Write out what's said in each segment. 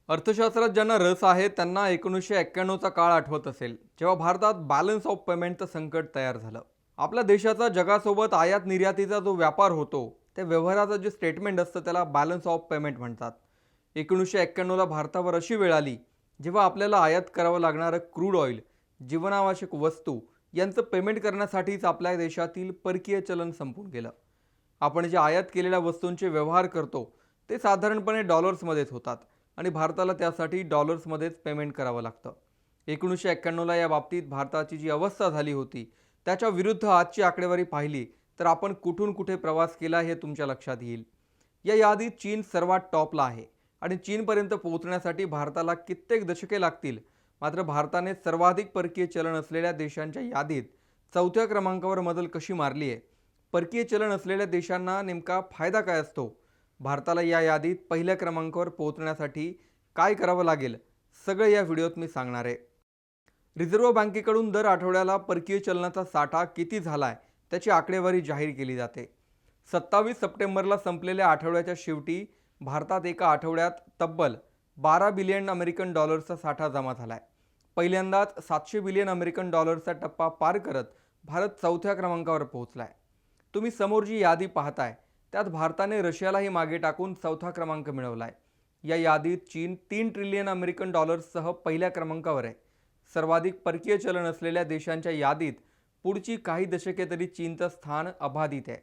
अर्थशास्त्रात ज्यांना रस आहे त्यांना 1991चा काळ आठवत असेल, जेव्हा भारतात बॅलन्स ऑफ पेमेंटचं संकट तयार झालं. आपल्या देशाचा जगासोबत आयात निर्यातीचा जो व्यापार होतो, त्या व्यवहाराचं जे स्टेटमेंट असतं त्याला बॅलन्स ऑफ पेमेंट म्हणतात. 1991ला भारतावर अशी वेळ आली, जेव्हा आपल्याला आयात करावं लागणारं क्रूड ऑइल, जीवनावश्यक वस्तू यांचं पेमेंट करण्यासाठीच आपल्या देशातील परकीय चलन संपून गेलं. आपण जे आयात केलेल्या वस्तूंचे व्यवहार करतो ते साधारणपणे डॉलर्समध्येच होतात आणि भारताला त्यासाठी डॉलर्समध्येच पेमेंट करावं लागतं. 1991ला या बाबतीत भारताची जी अवस्था झाली होती त्याच्या विरुद्ध आजची आकडेवारी पाहिली तर आपण कुठून कुठे प्रवास केला हे तुमच्या लक्षात येईल. या यादीत चीन सर्वात टॉपला आहे आणि चीनपर्यंत पोहोचण्यासाठी भारताला कित्येक दशके लागतील. मात्र भारताने सर्वाधिक परकीय चलन असलेल्या देशांच्या यादीत चौथ्या क्रमांकावर मजल कशी मारली आहे? परकीय चलन असलेल्या देशांना नेमका फायदा काय असतो? भारताला या यादीत पहिल्या क्रमांकावर पोहोचण्यासाठी काय करावं लागेल, सगळं या व्हिडिओत मी सांगणार आहे. रिझर्व्ह बँकेकडून दर आठवड्याला परकीय चलनाचा साठा किती झालाय त्याची आकडेवारी जाहीर केली जाते. 27 सप्टेंबरला संपलेल्या आठवड्याच्या शेवटी भारतात एका आठवड्यात तब्बल 12 बिलियन अमेरिकन डॉलर्सचा साठा जमा झालाय. पहिल्यांदाच 700 बिलियन अमेरिकन डॉलर्सचा टप्पा पार करत भारत चौथ्या क्रमांकावर पोहोचलाय. तुम्ही समोर जी यादी पाहताय त्यात भारताने रशियालाही मागे टाकून चौथा क्रमांक मिळवलाय. या यादीत चीन 3 ट्रिलियन अमेरिकन डॉलर्ससह पहिल्या क्रमांकावर आहे. सर्वाधिक परकीय चलन असलेल्या देशांच्या यादीत पुढची काही दशके तरी चीनचं स्थान अबाधित आहे.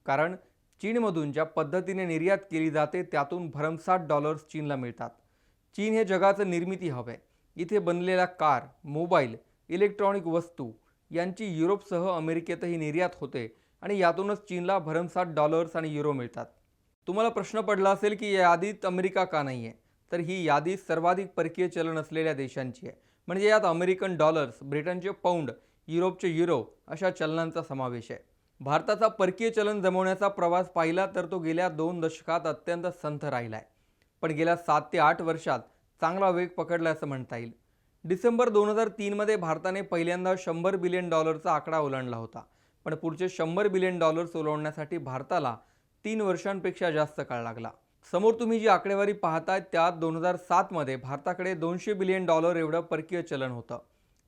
कारण चीनमधून ज्या पद्धतीने निर्यात केली जाते त्यातून भरमसाठ डॉलर्स चीनला मिळतात. चीन हे जगाचं निर्मिती हब आहे. इथे बनलेल्या कार, मोबाईल, इलेक्ट्रॉनिक वस्तू यांची युरोपसह अमेरिकेतही निर्यात होते आणि यातूनच चीनला भरमसाठ डॉलर्स आणि युरो मिळतात. तुम्हाला प्रश्न पडला असेल की या यादीत अमेरिका का नाही आहे? तर ही यादी सर्वाधिक परकीय चलन असलेल्या देशांची आहे. म्हणजे यात अमेरिकन डॉलर्स, ब्रिटनचे पाऊंड, युरोपचे युरो अशा चलनांचा समावेश आहे. भारताचा परकीय चलन जमवण्याचा प्रवास पाहिला तर तो गेल्या 2 दशकात अत्यंत संथ राहिला आहे. पण गेल्या 7 ते 8 वर्षात चांगला वेग पकडला असं म्हणता येईल. डिसेंबर 2003 मध्ये भारताने पहिल्यांदा 100 बिलियन डॉलरचा आकडा ओलांडला होता. पण पुढचे 100 बिलियन डॉलर्स ओलांडण्यासाठी भारताला 3 वर्षांपेक्षा जास्त काळ लागला. समोर तुम्ही जी आकडेवारी पाहताय त्यात 2007 मध्ये भारताकडे 200 बिलियन डॉलर एवढं परकीय चलन होतं.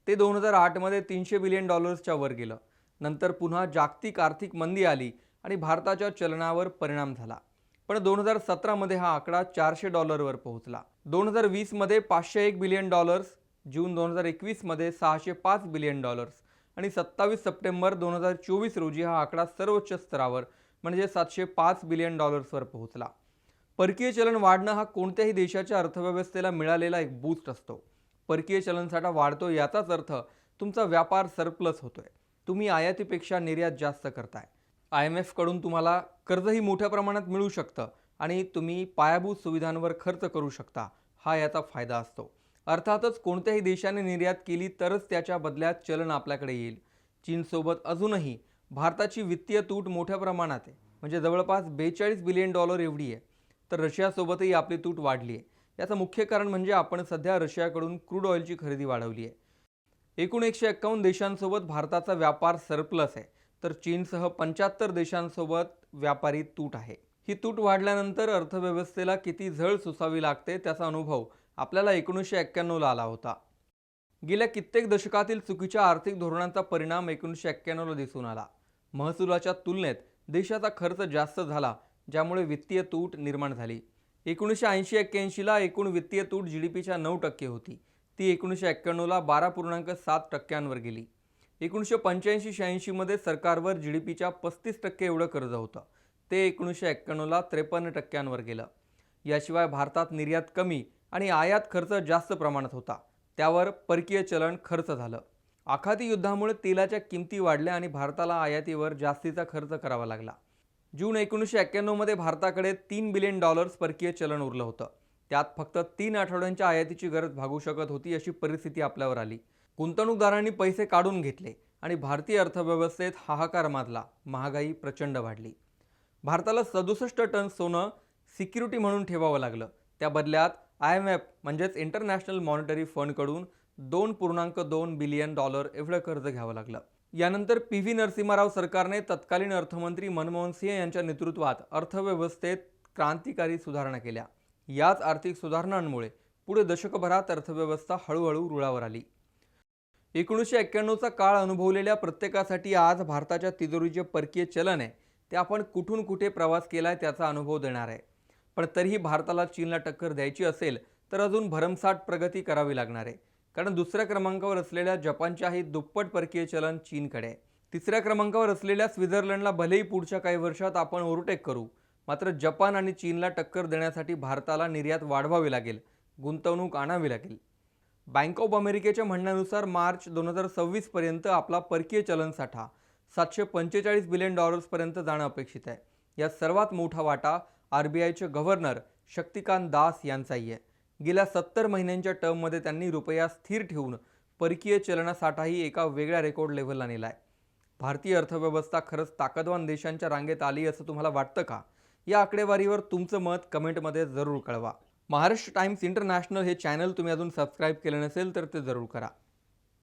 ते 2008 मध्ये 300 बिलियन डॉलर्सच्या वर गेलं. नंतर पुन्हा जागतिक आर्थिक मंदी आली आणि भारताच्या चलनावर परिणाम झाला. पण 2017 मध्ये हा आकडा 400 डॉलरवर पोहोचला. 2020 मध्ये 501 बिलियन डॉलर्स, जून 2021 मध्ये 605 बिलियन डॉलर्स आणि 27 सप्टेंबर 2024 रोजी हा आकडा सर्वोच्च स्तरावर म्हणजे 705 बिलियन डॉलर्सवर पोहोचला. परकीय चलन वाढणं हा कोणत्याही देशाच्या अर्थव्यवस्थेला मिळालेला एक बूस्ट असतो. परकीय चलनसाठा वाढतो याचाच अर्थ तुमचा व्यापार सरप्लस होतोय. तुम्ही आयातीपेक्षा निर्यात जास्त करताय. IMF कडून तुम्हाला कर्जही मोठ्या प्रमाणात मिळू शकतं आणि तुम्ही पायाभूत सुविधांवर खर्च करू शकता. हा याचा फायदा असतो. अर्थातच कोणत्याही देशाने निर्यात केली तरच त्याच्या बदल्यात चलन आपल्याकडे येईल. चीनसोबत अजूनही भारताची वित्तीय तूट मोठ्या प्रमाणात आहे. म्हणजे जवळपास 42 बिलियन डॉलर एवढी आहे. तर रशियासोबतही आपली तूट वाढली आहे. याचं मुख्य कारण म्हणजे आपण सध्या रशियाकडून क्रूड ऑइलची खरेदी वाढवली आहे. एकूण 151 देशांसोबत भारताचा व्यापार सरप्लस आहे. तर चीनसह 75 देशांसोबत व्यापारी तूट आहे. ही तूट वाढल्यानंतर अर्थव्यवस्थेला किती झळ सोसावी लागते त्याचा अनुभव आपल्याला 1991ला आला होता. गेल्या कित्येक दशकातील चुकीच्या आर्थिक धोरणांचा परिणाम 1991ला दिसून आला. महसुलाच्या तुलनेत देशाचा खर्च जास्त झाला, ज्यामुळे वित्तीय तूट निर्माण झाली. 1980-81ला एकूण वित्तीय तूट GDPच्या 9% होती. ती 1991ला 12.7%वर गेली. 1985-86 मध्ये सरकारवर GDPच्या 35% एवढं कर्ज होतं. ते 1991ला 53%वर गेलं. याशिवाय भारतात निर्यात कमी आणि आयात खर्च जास्त प्रमाणात होता. त्यावर परकीय चलन खर्च झालं. आखाती युद्धामुळे तेलाच्या किमती वाढल्या आणि भारताला आयातीवर जास्तीचा खर्च करावा लागला. जून 1991 मध्ये भारताकडे 3 बिलियन डॉलर्स परकीय चलन उरलं होतं. त्यात फक्त 3 आठवड्यांच्या आयातीची गरज भागू शकत होती अशी परिस्थिती आपल्यावर आली. गुंतवणूकदारांनी पैसे काढून घेतले आणि भारतीय अर्थव्यवस्थेत हाहाकार माजला. महागाई प्रचंड वाढली. भारताला 67 टन सोनं सिक्युरिटी म्हणून ठेवावं लागलं. त्या बदल्यात IMF म्हणजेच इंटरनॅशनल मॉनिटरी फंडकडून 2.2 बिलियन डॉलर एवढं कर्ज घ्यावं लागलं. यानंतर PV नरसिम्हा राव सरकारने तत्कालीन अर्थमंत्री मनमोहन सिंह यांच्या नेतृत्वात अर्थव्यवस्थेत क्रांतिकारी सुधारणा केल्या. याच आर्थिक सुधारणांमुळे पुढे दशकभरात अर्थव्यवस्था हळूहळू रुळावर आली. 1991चा काळ अनुभवलेल्या प्रत्येकासाठी आज भारताच्या तिजोरीचे परकीय चलन आहे ते आपण कुठून कुठे प्रवास केलाय त्याचा अनुभव देणार आहे. पण तरीही भारताला चीनला टक्कर द्यायची असेल तर अजून भरमसाठ प्रगती करावी लागणार आहे. कारण दुसऱ्या क्रमांकावर असलेल्या जपानच्याही दुप्पट परकीय चलन चीनकडे आहे. तिसऱ्या क्रमांकावर असलेल्या स्वित्झर्लंडला भलेही पुढच्या काही वर्षात आपण ओव्हरटेक करू, मात्र जपान आणि चीनला टक्कर देण्यासाठी भारताला निर्यात वाढवावी लागेल, गुंतवणूक आणावी लागेल. बँक ऑफ अमेरिकेच्या म्हणण्यानुसार मार्च 2026 पर्यंत आपला परकीय चलनसाठा $745 बिलियन पर्यंत जाणं अपेक्षित आहे. यात सर्वात मोठा वाटा RBIचे गव्हर्नर शक्तिकांत दास यांचाही आहे. गेल्या 70 महिन्यांच्या टर्ममध्ये त्यांनी रुपया स्थिर ठेवून परकीय चलनसाठाही एका वेगळ्या रेकॉर्ड लेव्हलला नेला आहे. भारतीय अर्थव्यवस्था खरंच ताकदवान देशांच्या रांगेत आली असं तुम्हाला वाटतं का? या आकडेवारीवर तुमचं मत कमेंटमध्ये जरूर कळवा. महाराष्ट्र टाइम्स इंटरनॅशनल हे चॅनल तुम्ही अजून सबस्क्राईब केलं नसेल तर ते जरूर करा.